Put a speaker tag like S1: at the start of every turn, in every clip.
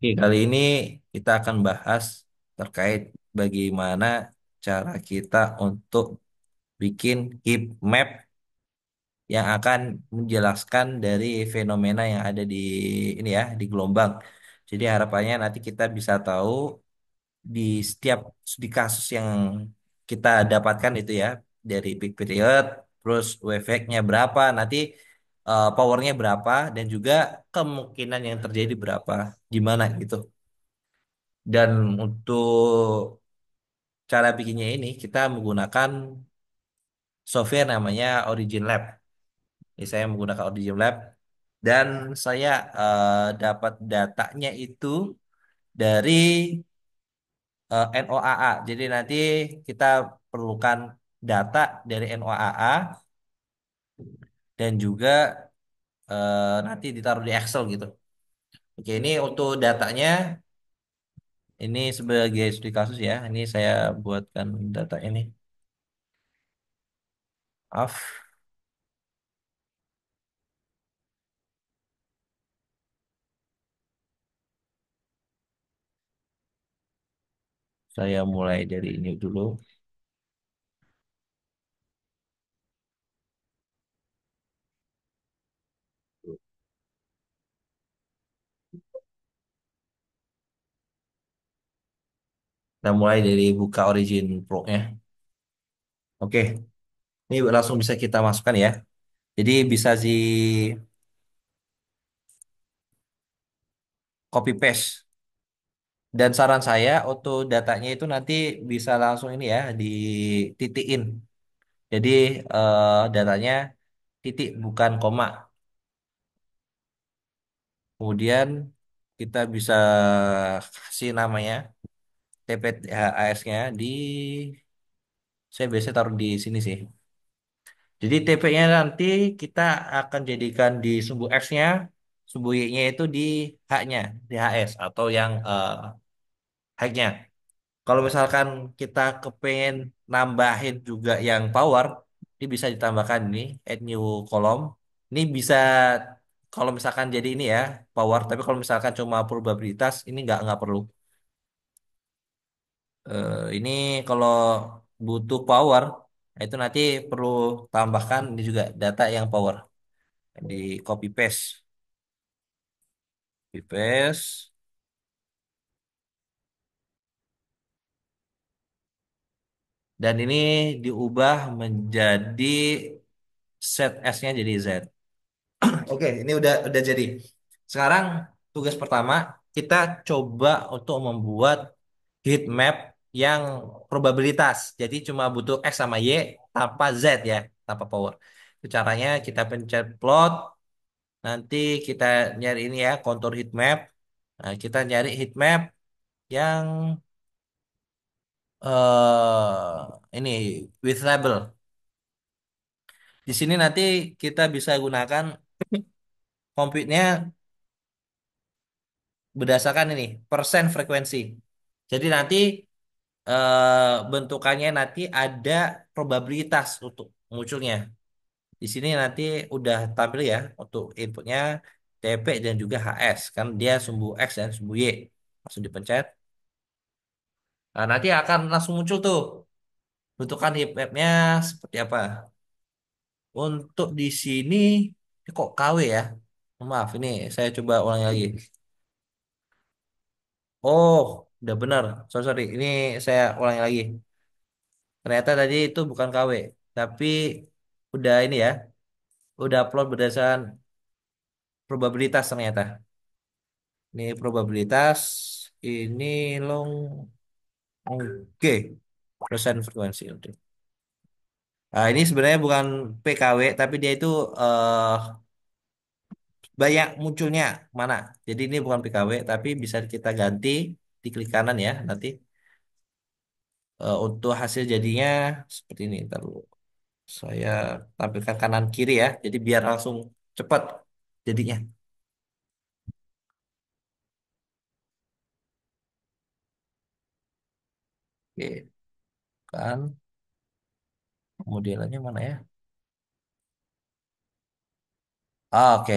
S1: Oke, kali ini kita akan bahas terkait bagaimana cara kita untuk bikin heat map yang akan menjelaskan dari fenomena yang ada di ini ya, di gelombang. Jadi harapannya nanti kita bisa tahu di setiap studi kasus yang kita dapatkan itu ya, dari peak period, terus wave-nya berapa, nanti powernya berapa, dan juga kemungkinan yang terjadi berapa, gimana gitu. Dan untuk cara bikinnya ini kita menggunakan software namanya Origin Lab. Ini saya menggunakan Origin Lab dan saya dapat datanya itu dari NOAA. Jadi nanti kita perlukan data dari NOAA dan juga nanti ditaruh di Excel gitu. Oke, ini untuk datanya ini sebagai studi kasus ya. Ini saya buatkan data ini. Maaf, saya mulai dari ini dulu. Kita mulai dari buka Origin Pro-nya. Oke, ini langsung bisa kita masukkan ya. Jadi bisa di copy paste. Dan saran saya untuk datanya itu nanti bisa langsung ini ya dititikin. Jadi datanya titik bukan koma. Kemudian kita bisa kasih namanya TPHAS-nya di saya biasa taruh di sini sih. Jadi TP-nya nanti kita akan jadikan di sumbu X-nya, sumbu Y-nya itu di H-nya, di HS atau yang H-nya. Kalau misalkan kita kepengen nambahin juga yang power, ini bisa ditambahkan ini add new column. Ini bisa kalau misalkan jadi ini ya power, tapi kalau misalkan cuma probabilitas ini nggak perlu. Ini kalau butuh power, itu nanti perlu tambahkan ini juga data yang power di copy paste, copy paste, dan ini diubah menjadi set S-nya jadi Z. Oke, ini udah jadi. Sekarang tugas pertama kita coba untuk membuat heat map yang probabilitas. Jadi cuma butuh X sama Y tanpa Z ya, tanpa power. Itu caranya kita pencet plot, nanti kita nyari ini ya kontur heat map. Nah, kita nyari heat map yang ini with label. Di sini nanti kita bisa gunakan compute-nya berdasarkan ini persen frekuensi. Jadi nanti bentukannya nanti ada probabilitas untuk munculnya. Di sini nanti udah tampil ya untuk inputnya TP dan juga HS kan dia sumbu X dan sumbu Y. Langsung dipencet. Nah, nanti akan langsung muncul tuh bentukan heat map-nya seperti apa. Untuk di sini ini kok KW ya? Maaf, ini saya coba ulangi lagi. Oh, udah benar. Sorry. Ini saya ulangi lagi. Ternyata tadi itu bukan KW, tapi udah ini ya, udah upload berdasarkan probabilitas ternyata. Ini probabilitas, ini long, oke, persen frekuensi. Oke. Nah, ini sebenarnya bukan PKW, tapi dia itu eh, banyak munculnya mana. Jadi ini bukan PKW, tapi bisa kita ganti di klik kanan ya nanti. Untuk hasil jadinya seperti ini. Ntar dulu. Saya tampilkan kanan kiri ya, jadi biar langsung cepat jadinya. Oke, kan modelannya mana ya? Ah, oke.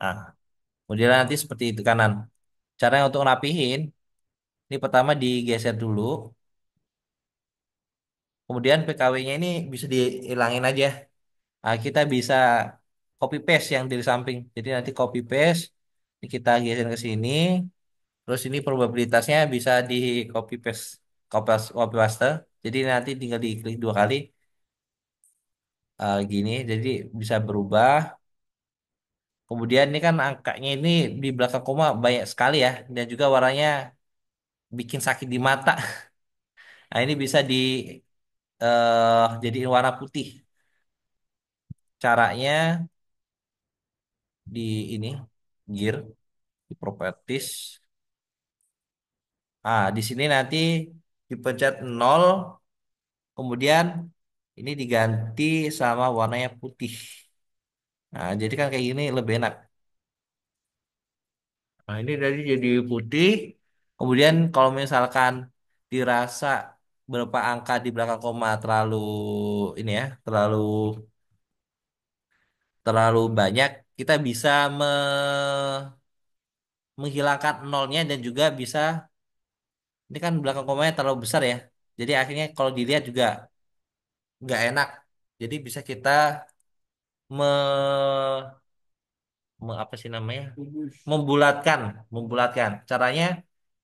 S1: Nah, modelnya nanti seperti itu kanan. Cara untuk ngerapihin, ini pertama digeser dulu, kemudian PKW-nya ini bisa dihilangin aja. Nah, kita bisa copy paste yang di samping. Jadi nanti copy paste, ini kita geser ke sini, terus ini probabilitasnya bisa di copy paste, copy paste. Jadi nanti tinggal diklik dua kali, gini, jadi bisa berubah. Kemudian ini kan angkanya ini di belakang koma banyak sekali ya, dan juga warnanya bikin sakit di mata. Nah, ini bisa jadiin warna putih. Caranya di ini gear di properties. Di sini nanti dipencet nol, kemudian ini diganti sama warnanya putih. Nah, jadi kan kayak gini lebih enak. Nah, ini jadi putih. Kemudian kalau misalkan dirasa beberapa angka di belakang koma terlalu ini ya, terlalu banyak, kita bisa menghilangkan nolnya dan juga bisa ini kan belakang komanya terlalu besar ya. Jadi akhirnya kalau dilihat juga nggak enak. Jadi bisa kita me, apa sih namanya? Membulatkan. Caranya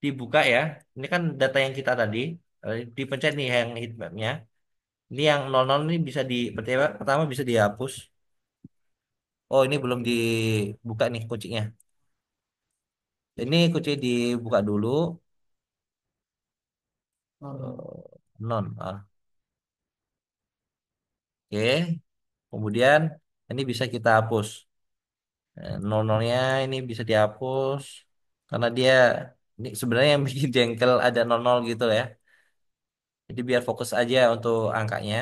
S1: dibuka ya. Ini kan data yang kita tadi dipencet nih yang heatmapnya. Ini yang 00 ini bisa pertama bisa dihapus. Oh, ini belum dibuka nih kuncinya. Ini kunci dibuka dulu. Non. Oke. Kemudian ini bisa kita hapus. Nol-nolnya ini bisa dihapus karena dia ini sebenarnya yang bikin jengkel ada 00 gitu ya. Jadi biar fokus aja untuk angkanya.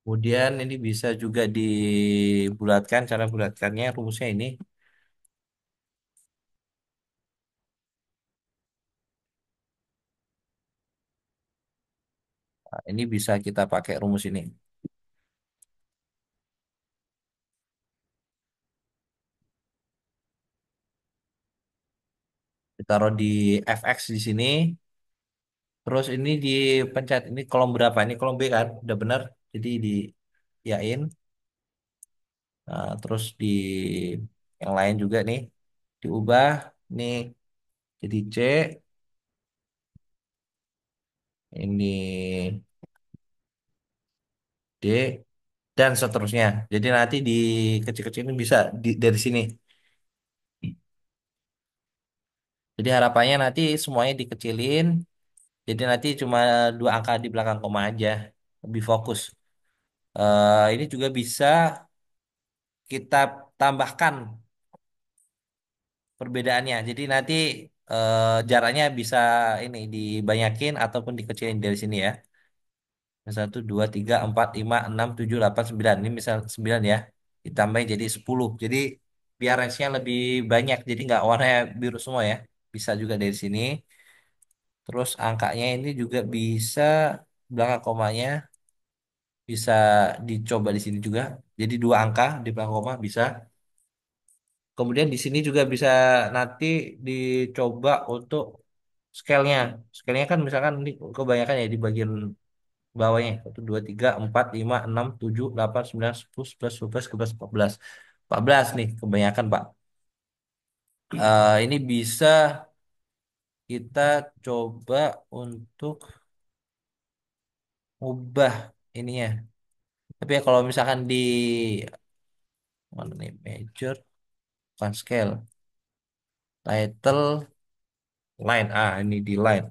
S1: Kemudian ini bisa juga dibulatkan. Cara bulatkannya rumusnya ini. Nah, ini bisa kita pakai rumus ini. Ditaruh di fx di sini. Terus ini dipencet. Ini kolom berapa? Ini kolom B kan? Udah benar. Jadi di yain. Nah, terus di yang lain juga nih diubah. Nih jadi C. Ini D dan seterusnya. Jadi nanti di kecil-kecilin bisa dari sini. Jadi harapannya nanti semuanya dikecilin. Jadi nanti cuma dua angka di belakang koma aja, lebih fokus. Ini juga bisa kita tambahkan perbedaannya. Jadi nanti jaraknya bisa ini dibanyakin ataupun dikecilin dari sini ya. Satu, dua, tiga, empat, lima, enam, tujuh, delapan, sembilan. Ini misal 9 ya. Ditambahin jadi 10. Jadi biar range-nya lebih banyak. Jadi nggak warnanya biru semua ya. Bisa juga dari sini. Terus angkanya ini juga bisa belakang komanya bisa dicoba di sini juga. Jadi dua angka di belakang koma bisa. Kemudian di sini juga bisa nanti dicoba untuk scale-nya. Scale-nya kan misalkan ini kebanyakan ya di bagian bawahnya. Satu, dua, tiga, empat, lima, enam, tujuh, delapan, sembilan, sepuluh, sebelas, dua belas, tiga belas, empat belas. 14 nih kebanyakan Pak. Ini bisa kita coba untuk ubah ininya. Tapi ya kalau misalkan di mana nih major, bukan scale, title, line. Ini di line.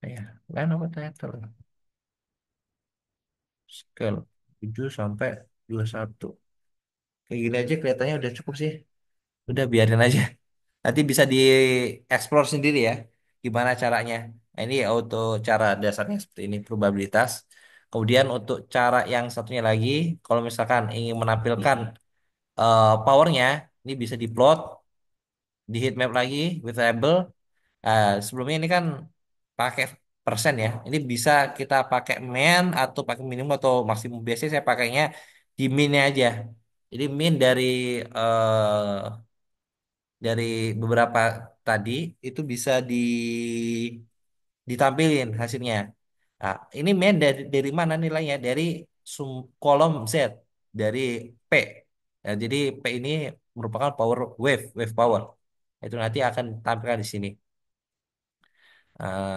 S1: Ya, line apa title? Scale 7 sampai 21. Kayak gini aja kelihatannya udah cukup sih. Udah biarin aja. Nanti bisa dieksplor sendiri ya. Gimana caranya. Nah, ini auto cara dasarnya seperti ini, probabilitas. Kemudian untuk cara yang satunya lagi, kalau misalkan ingin menampilkan powernya, ini bisa diplot, di heat map lagi, with label. Sebelumnya ini kan pakai persen ya. Ini bisa kita pakai min atau pakai minimum atau maksimum. Biasanya saya pakainya di minnya aja. Jadi min dari beberapa tadi itu bisa ditampilin hasilnya. Nah, ini min dari mana nilainya? Dari kolom Z, dari P. Ya, jadi P ini merupakan power wave power. Itu nanti akan tampilkan di sini.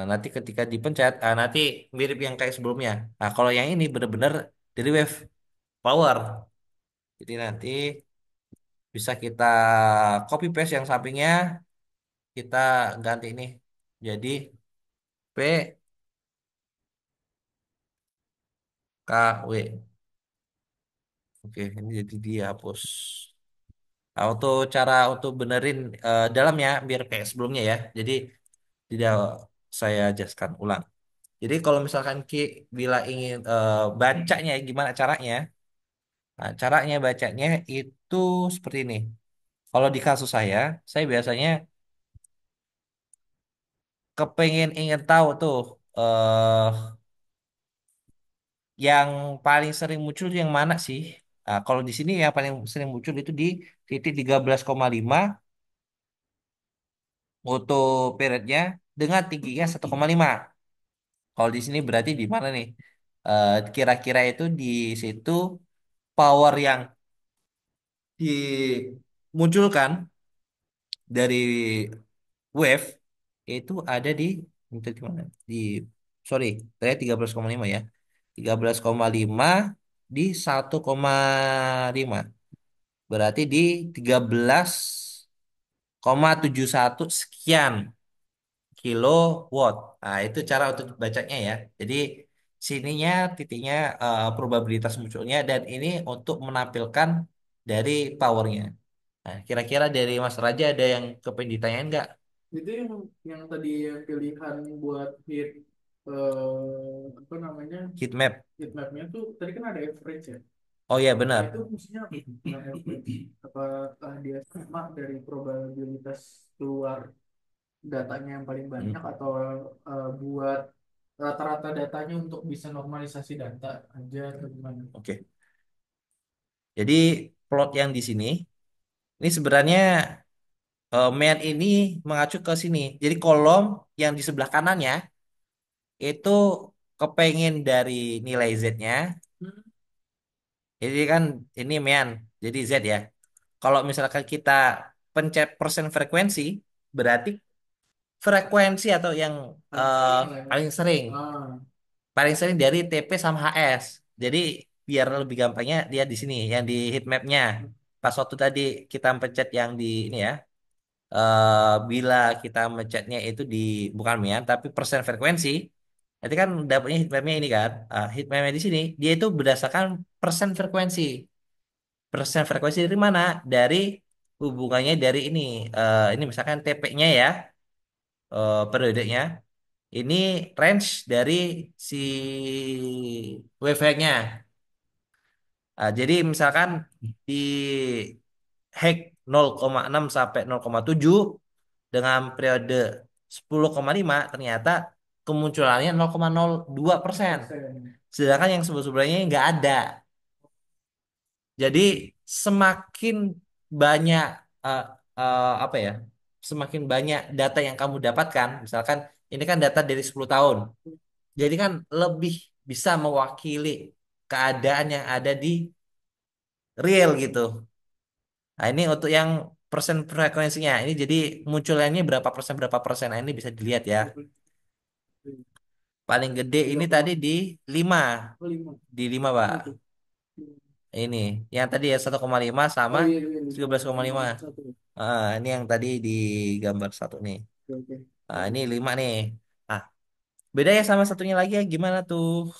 S1: Nanti ketika dipencet, nanti mirip yang kayak sebelumnya. Nah, kalau yang ini benar-benar dari wave power. Jadi nanti bisa kita copy paste yang sampingnya, kita ganti ini. Jadi P K W. Oke, ini jadi dihapus. Nah, untuk cara untuk benerin dalamnya biar kayak sebelumnya ya. Jadi tidak saya jelaskan ulang. Jadi kalau misalkan Ki bila ingin bacanya gimana caranya? Nah, caranya bacanya itu seperti ini. Kalau di kasus saya biasanya kepengen ingin tahu tuh eh yang paling sering muncul yang mana sih? Nah, kalau di sini yang paling sering muncul itu di titik 13,5 untuk periodnya dengan tingginya 1,5. Kalau di sini berarti di mana nih? Kira-kira itu di situ power yang dimunculkan dari wave itu ada itu di mana? Sorry, saya 13,5 ya. 13,5 di 1,5. Berarti di 13,71 sekian kilowatt. Nah, itu cara untuk bacanya ya. Jadi sininya titiknya probabilitas munculnya dan ini untuk menampilkan dari powernya. Nah, kira-kira dari Mas Raja ada yang kepengen ditanyain nggak?
S2: Itu yang tadi yang pilihan buat apa namanya,
S1: Heat map.
S2: heat mapnya tuh tadi kan ada average ya.
S1: Oh ya
S2: Nah itu
S1: benar.
S2: maksudnya apa? Yang average. Apakah dia sama dari probabilitas keluar datanya yang paling
S1: Hmm,
S2: banyak atau buat rata-rata datanya untuk bisa normalisasi data aja atau gimana?
S1: Oke. Jadi plot yang di sini ini sebenarnya main ini mengacu ke sini. Jadi kolom yang di sebelah kanannya itu kepengen dari nilai Z-nya.
S2: Hmm.
S1: Jadi kan ini main, jadi Z ya. Kalau misalkan kita pencet persen frekuensi, berarti frekuensi atau yang
S2: Paling
S1: eh,
S2: sering lah ya.
S1: paling sering,
S2: Ah,
S1: paling sering dari TP sama HS. Jadi biar lebih gampangnya dia di sini, yang di heat map-nya. Pas waktu tadi kita pencet yang di ini ya, bila kita mencetnya itu di bukan mian tapi persen frekuensi, nanti kan dapatnya heat map-nya ini kan. Heat map-nya di sini dia itu berdasarkan persen frekuensi. Persen frekuensi dari mana? Dari hubungannya dari ini misalkan TP-nya ya, periodenya. Ini range dari si wavelength-nya. Jadi misalkan di hack 0,6 sampai 0,7 dengan periode 10,5 ternyata kemunculannya 0,02%.
S2: persen.
S1: Sedangkan yang sebelum-sebelumnya nggak ada. Jadi semakin banyak eh, apa ya? Semakin banyak data yang kamu dapatkan, misalkan ini kan data dari 10 tahun. Jadi kan lebih bisa mewakili keadaan yang ada di real gitu. Nah, ini untuk yang persen frekuensinya. Ini jadi munculnya berapa persen. Nah, ini bisa dilihat ya. Paling gede ini
S2: Tiga
S1: tadi
S2: koma
S1: di 5.
S2: lima.
S1: Di 5, Pak.
S2: Mana tuh?
S1: Ini yang tadi ya 1,5 sama
S2: Oh iya iya
S1: tiga
S2: lima
S1: belas koma
S2: lima
S1: lima.
S2: koma satu.
S1: Ini yang tadi di gambar satu nih.
S2: Oke oke.
S1: Ini 5 nih. Ah, beda ya sama satunya lagi ya gimana tuh?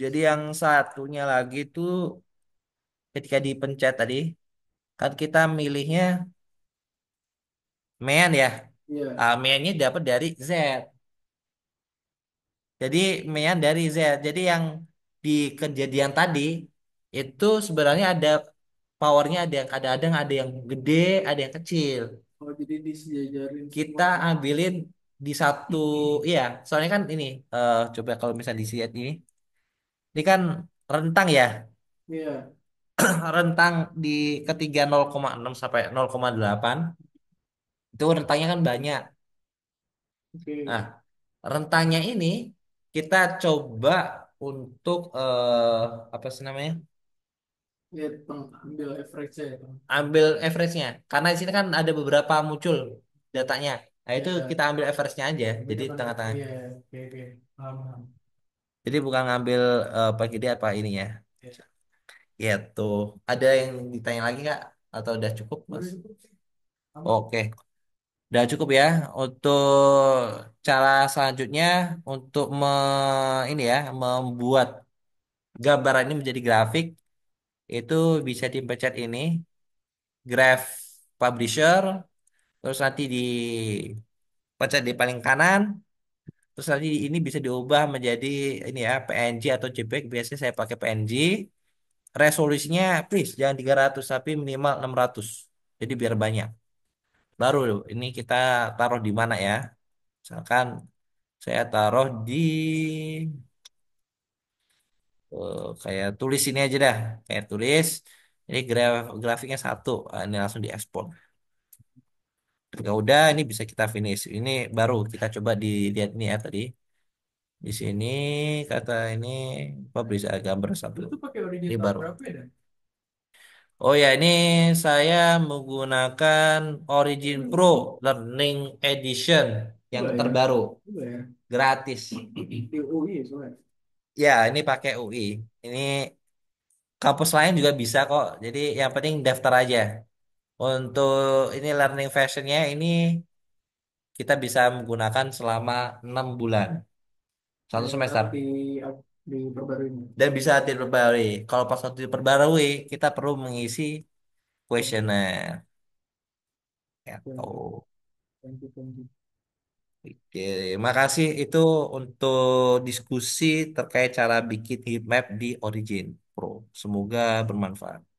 S1: Jadi yang satunya lagi tuh ketika dipencet tadi, kan kita milihnya main ya.
S2: Iya.
S1: Ah, mainnya dapat dari Z. Jadi main dari Z. Jadi yang di kejadian tadi itu sebenarnya ada powernya, ada yang kadang-kadang ada yang gede, ada yang kecil.
S2: Oh, jadi disejajarin
S1: Kita
S2: semua ya?
S1: ambilin di satu, iya. Soalnya kan ini, coba kalau misalnya dilihat ini kan rentang ya,
S2: Iya.
S1: rentang di ketiga 0,6 sampai 0,8 itu rentangnya kan banyak.
S2: Oke.
S1: Nah, rentangnya ini kita coba untuk apa sih namanya?
S2: Ya, ambil average-nya ya, Bang.
S1: Ambil average-nya. Karena di sini kan ada beberapa muncul datanya. Nah, itu
S2: Ya,
S1: kita ambil average-nya aja. Jadi
S2: kebanyakan
S1: tengah-tengah.
S2: iya, oke, oke. Paham, paham.
S1: Jadi bukan ngambil pagi dia apa ininya.
S2: Ya.
S1: Gitu. Ada yang ditanya lagi Kak? Atau udah cukup, Mas?
S2: Udah cukup sih. Aman.
S1: Oke. Udah cukup ya untuk cara selanjutnya untuk ini ya membuat gambaran ini menjadi grafik itu bisa dipencet ini graph publisher, terus nanti dipencet di paling kanan, terus nanti ini bisa diubah menjadi ini ya PNG atau JPEG. Biasanya saya pakai PNG. Resolusinya please jangan 300 tapi minimal 600. Jadi biar banyak. Baru ini kita taruh di mana ya? Misalkan saya taruh di kayak tulis ini aja dah. Kayak tulis. Ini grafiknya satu. Ah, ini langsung diekspor. Ketika udah ini bisa kita finish. Ini baru kita coba dilihat ini ya tadi. Di sini kata ini publish gambar satu.
S2: Lu tuh pakai origin
S1: Ini
S2: tahun
S1: baru.
S2: berapa ya, Dan?
S1: Oh ya, ini saya menggunakan Origin Pro Learning Edition yang
S2: Enggak ya?
S1: terbaru,
S2: Enggak ya?
S1: gratis.
S2: Di UI soalnya.
S1: Ya, ini pakai UI. Ini kampus lain juga bisa kok. Jadi yang penting daftar aja. Untuk ini learning versionnya ini kita bisa menggunakan selama 6 bulan, satu
S2: Dan
S1: semester.
S2: diperbarui.
S1: Dan bisa diperbarui. Kalau pas waktu diperbarui, kita perlu mengisi kuesioner.
S2: Oke, oke.
S1: Gitu.
S2: Thank you, thank you.
S1: Oke, makasih itu untuk diskusi terkait cara bikin heat map di Origin Pro. Semoga bermanfaat.